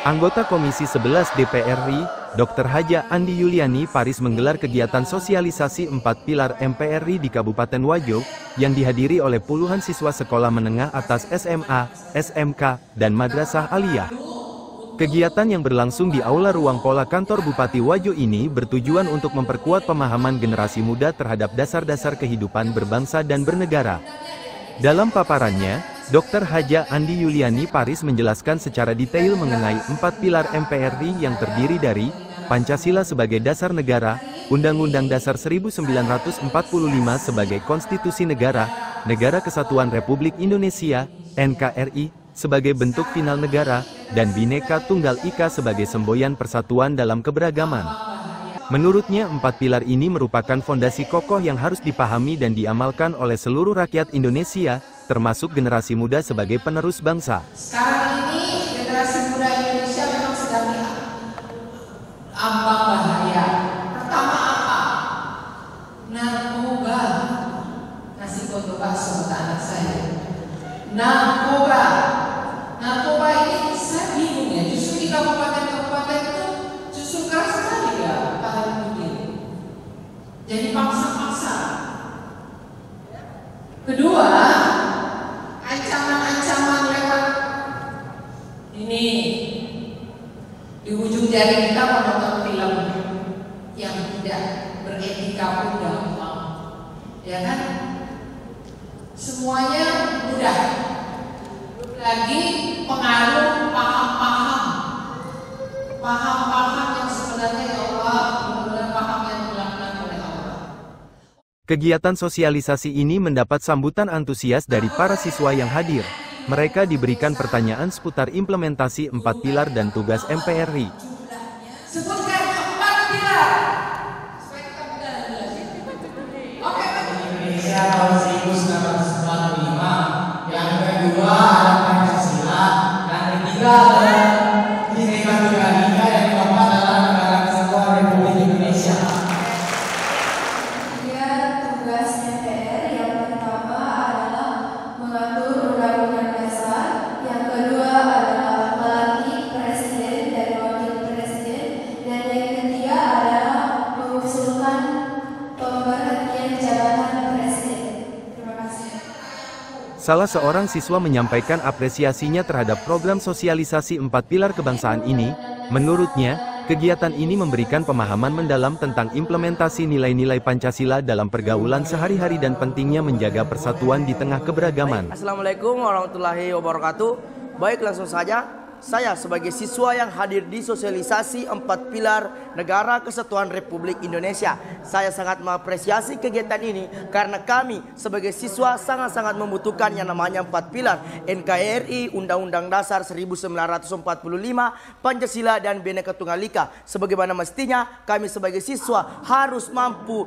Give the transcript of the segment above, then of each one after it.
Anggota Komisi 11 DPR RI, Dr. Haja Andi Yuliani Paris menggelar kegiatan sosialisasi 4 pilar MPR RI di Kabupaten Wajo, yang dihadiri oleh puluhan siswa sekolah menengah atas SMA, SMK, dan Madrasah Aliyah. Kegiatan yang berlangsung di Aula Ruang Pola Kantor Bupati Wajo ini bertujuan untuk memperkuat pemahaman generasi muda terhadap dasar-dasar kehidupan berbangsa dan bernegara. Dalam paparannya, Dr. Haja Andi Yuliani Paris menjelaskan secara detail mengenai 4 pilar MPR RI yang terdiri dari Pancasila sebagai dasar negara, Undang-Undang Dasar 1945 sebagai konstitusi negara, Negara Kesatuan Republik Indonesia, NKRI, sebagai bentuk final negara, dan Bhinneka Tunggal Ika sebagai semboyan persatuan dalam keberagaman. Menurutnya 4 pilar ini merupakan fondasi kokoh yang harus dipahami dan diamalkan oleh seluruh rakyat Indonesia, termasuk generasi muda sebagai penerus bangsa. Sekarang ini generasi muda Indonesia memang sedang ambang bahaya. Pertama apa? Narkoba. Nasi foto bakso kata anak saya. Narkoba. Narkoba ini saya bingung ya. Justru di kabupaten-kabupaten itu justru keras sekali ya Pak Harimudin. Jadi paksa-paksa. Kedua, ancaman-ancaman lewat ini di ujung jari kita menonton film yang tidak beretika pun gampang, ya kan? Semuanya mudah. Lagi pengaruh paham-paham yang sebenarnya ya Allah benar-benar paham yang dilakukan oleh Allah. Kegiatan sosialisasi ini mendapat sambutan antusias dari para siswa yang hadir. Mereka diberikan pertanyaan seputar implementasi 4 pilar dan tugas MPR RI. Sebutkan 4 pilar. Supaya kita mudah jelasin. Oke, Indonesia tahun 1945. Yang kedua ada Pancasila. Yang ketiga adalah Bhinneka Tunggal Ika. Yang keempat adalah Negara Kesatuan Republik Indonesia. Tugas MPR yang pertama adalah mengatur undang-undang dasar, yang kedua adalah melantik presiden dan wakil presiden, dan yang ketiga adalah mengusulkan pemberhentian jabatan presiden. Terima kasih. Salah seorang siswa menyampaikan apresiasinya terhadap program sosialisasi 4 pilar kebangsaan ini. Menurutnya, kegiatan ini memberikan pemahaman mendalam tentang implementasi nilai-nilai Pancasila dalam pergaulan sehari-hari dan pentingnya menjaga persatuan di tengah keberagaman. Assalamualaikum warahmatullahi wabarakatuh. Baik, langsung saja. Saya sebagai siswa yang hadir di sosialisasi 4 pilar Negara Kesatuan Republik Indonesia. Saya sangat mengapresiasi kegiatan ini karena kami sebagai siswa sangat-sangat membutuhkan yang namanya 4 pilar. NKRI, Undang-Undang Dasar 1945, Pancasila, dan Bhinneka Tunggal Ika. Sebagaimana mestinya kami sebagai siswa harus mampu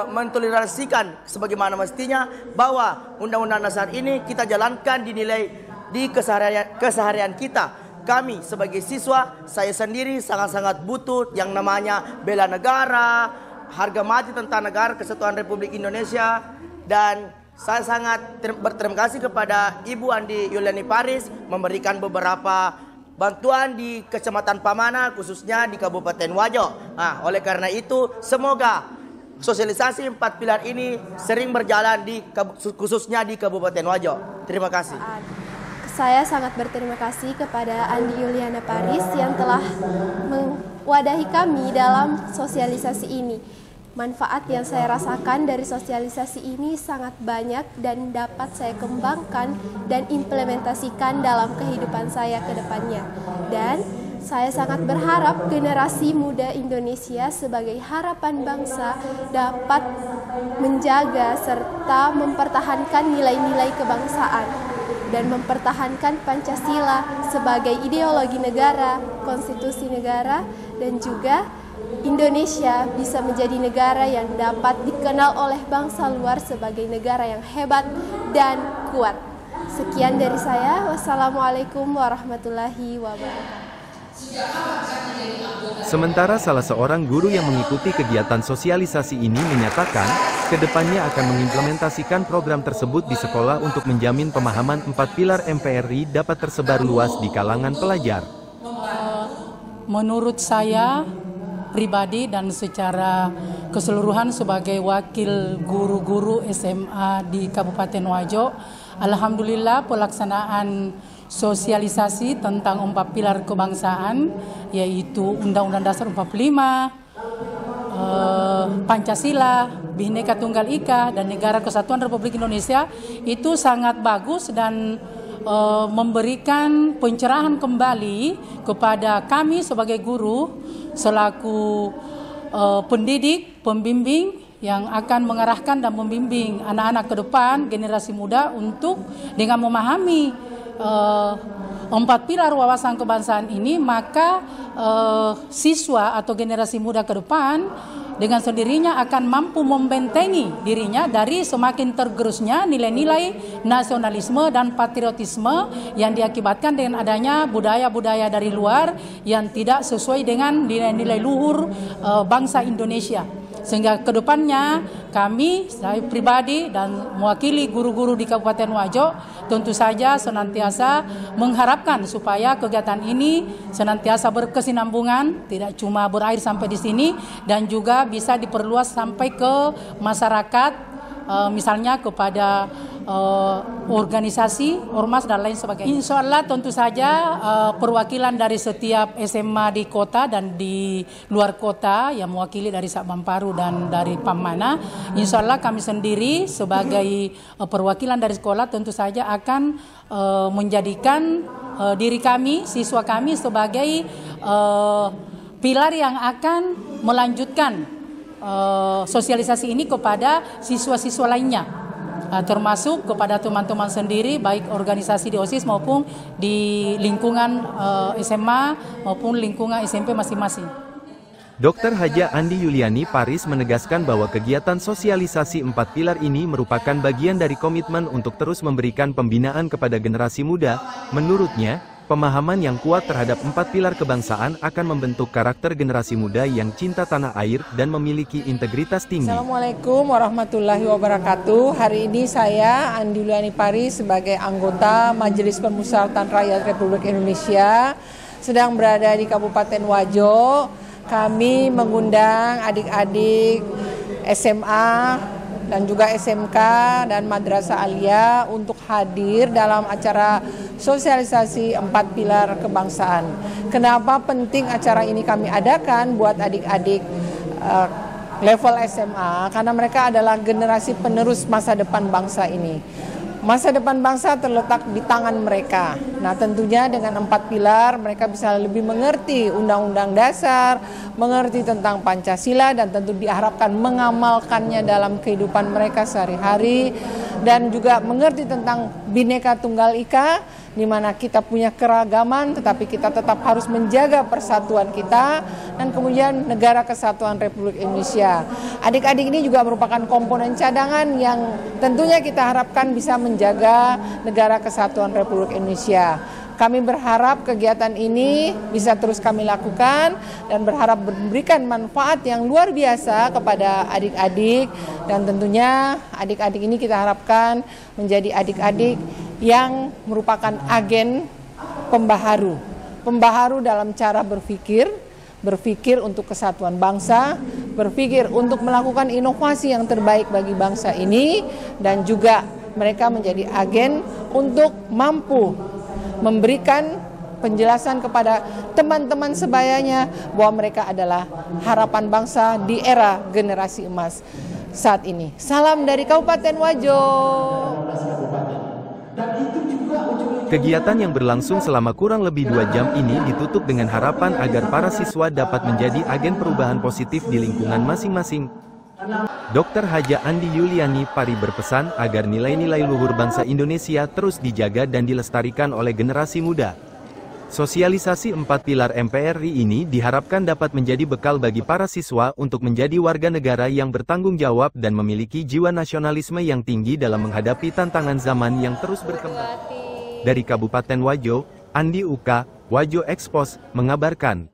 mentoleransikan sebagaimana mestinya bahwa Undang-Undang Dasar ini kita jalankan dinilai di keseharian kita. Kami sebagai siswa, saya sendiri sangat-sangat butuh yang namanya bela negara, harga mati tentang Negara Kesatuan Republik Indonesia. Dan saya sangat berterima kasih kepada Ibu Andi Yuliani Paris memberikan beberapa bantuan di Kecamatan Pamana, khususnya di Kabupaten Wajo. Nah, oleh karena itu semoga sosialisasi 4 pilar ini sering berjalan khususnya di Kabupaten Wajo. Terima kasih. Saya sangat berterima kasih kepada Andi Yuliani Paris yang telah mewadahi kami dalam sosialisasi ini. Manfaat yang saya rasakan dari sosialisasi ini sangat banyak dan dapat saya kembangkan dan implementasikan dalam kehidupan saya ke depannya. Dan saya sangat berharap generasi muda Indonesia sebagai harapan bangsa dapat menjaga serta mempertahankan nilai-nilai kebangsaan dan mempertahankan Pancasila sebagai ideologi negara, konstitusi negara, dan juga Indonesia bisa menjadi negara yang dapat dikenal oleh bangsa luar sebagai negara yang hebat dan kuat. Sekian dari saya. Wassalamualaikum warahmatullahi wabarakatuh. Sementara salah seorang guru yang mengikuti kegiatan sosialisasi ini menyatakan, kedepannya akan mengimplementasikan program tersebut di sekolah untuk menjamin pemahaman 4 pilar MPR RI dapat tersebar luas di kalangan pelajar. menurut saya pribadi dan secara keseluruhan sebagai wakil guru-guru SMA di Kabupaten Wajo, alhamdulillah pelaksanaan sosialisasi tentang 4 pilar kebangsaan, yaitu Undang-Undang Dasar 45, Pancasila, Bhinneka Tunggal Ika, dan Negara Kesatuan Republik Indonesia itu sangat bagus dan memberikan pencerahan kembali kepada kami sebagai guru selaku pendidik, pembimbing yang akan mengarahkan dan membimbing anak-anak ke depan, generasi muda untuk dengan memahami 4 pilar wawasan kebangsaan ini, maka siswa atau generasi muda ke depan dengan sendirinya akan mampu membentengi dirinya dari semakin tergerusnya nilai-nilai nasionalisme dan patriotisme yang diakibatkan dengan adanya budaya-budaya dari luar yang tidak sesuai dengan nilai-nilai luhur bangsa Indonesia. Sehingga kedepannya kami, saya pribadi dan mewakili guru-guru di Kabupaten Wajo, tentu saja senantiasa mengharapkan supaya kegiatan ini senantiasa berkesinambungan, tidak cuma berakhir sampai di sini, dan juga bisa diperluas sampai ke masyarakat, misalnya kepada organisasi, ormas dan lain sebagainya. Insya Allah tentu saja perwakilan dari setiap SMA di kota dan di luar kota yang mewakili dari Sabang Paru dan dari Pamana, insya Allah kami sendiri sebagai perwakilan dari sekolah tentu saja akan menjadikan diri kami, siswa kami sebagai pilar yang akan melanjutkan sosialisasi ini kepada siswa-siswa lainnya, termasuk kepada teman-teman sendiri, baik organisasi di OSIS maupun di lingkungan SMA maupun lingkungan SMP masing-masing. Dr. Haja Andi Yuliani Paris menegaskan bahwa kegiatan sosialisasi 4 pilar ini merupakan bagian dari komitmen untuk terus memberikan pembinaan kepada generasi muda. Menurutnya, pemahaman yang kuat terhadap 4 pilar kebangsaan akan membentuk karakter generasi muda yang cinta tanah air dan memiliki integritas tinggi. Assalamualaikum warahmatullahi wabarakatuh. Hari ini saya Andi Yuliani Paris sebagai anggota Majelis Permusyawaratan Rakyat Republik Indonesia sedang berada di Kabupaten Wajo. Kami mengundang adik-adik SMA dan juga SMK dan Madrasah Aliyah untuk hadir dalam acara sosialisasi 4 pilar kebangsaan. Kenapa penting acara ini kami adakan buat adik-adik level SMA? Karena mereka adalah generasi penerus masa depan bangsa ini. Masa depan bangsa terletak di tangan mereka. Nah, tentunya dengan 4 pilar mereka bisa lebih mengerti Undang-Undang Dasar, mengerti tentang Pancasila, dan tentu diharapkan mengamalkannya dalam kehidupan mereka sehari-hari, dan juga mengerti tentang Bhinneka Tunggal Ika, di mana kita punya keragaman tetapi kita tetap harus menjaga persatuan kita, dan kemudian Negara Kesatuan Republik Indonesia. Adik-adik ini juga merupakan komponen cadangan yang tentunya kita harapkan bisa menjaga Negara Kesatuan Republik Indonesia. Kami berharap kegiatan ini bisa terus kami lakukan dan berharap memberikan manfaat yang luar biasa kepada adik-adik, dan tentunya adik-adik ini kita harapkan menjadi adik-adik yang merupakan agen pembaharu dalam cara berpikir untuk kesatuan bangsa, berpikir untuk melakukan inovasi yang terbaik bagi bangsa ini, dan juga mereka menjadi agen untuk mampu memberikan penjelasan kepada teman-teman sebayanya bahwa mereka adalah harapan bangsa di era generasi emas saat ini. Salam dari Kabupaten Wajo. Kegiatan yang berlangsung selama kurang lebih 2 jam ini ditutup dengan harapan agar para siswa dapat menjadi agen perubahan positif di lingkungan masing-masing. Dr. Haja Andi Yuliani Pari berpesan agar nilai-nilai luhur bangsa Indonesia terus dijaga dan dilestarikan oleh generasi muda. Sosialisasi 4 pilar MPRI ini diharapkan dapat menjadi bekal bagi para siswa untuk menjadi warga negara yang bertanggung jawab dan memiliki jiwa nasionalisme yang tinggi dalam menghadapi tantangan zaman yang terus berkembang. Dari Kabupaten Wajo, Andi Uka, Wajo Expos, mengabarkan.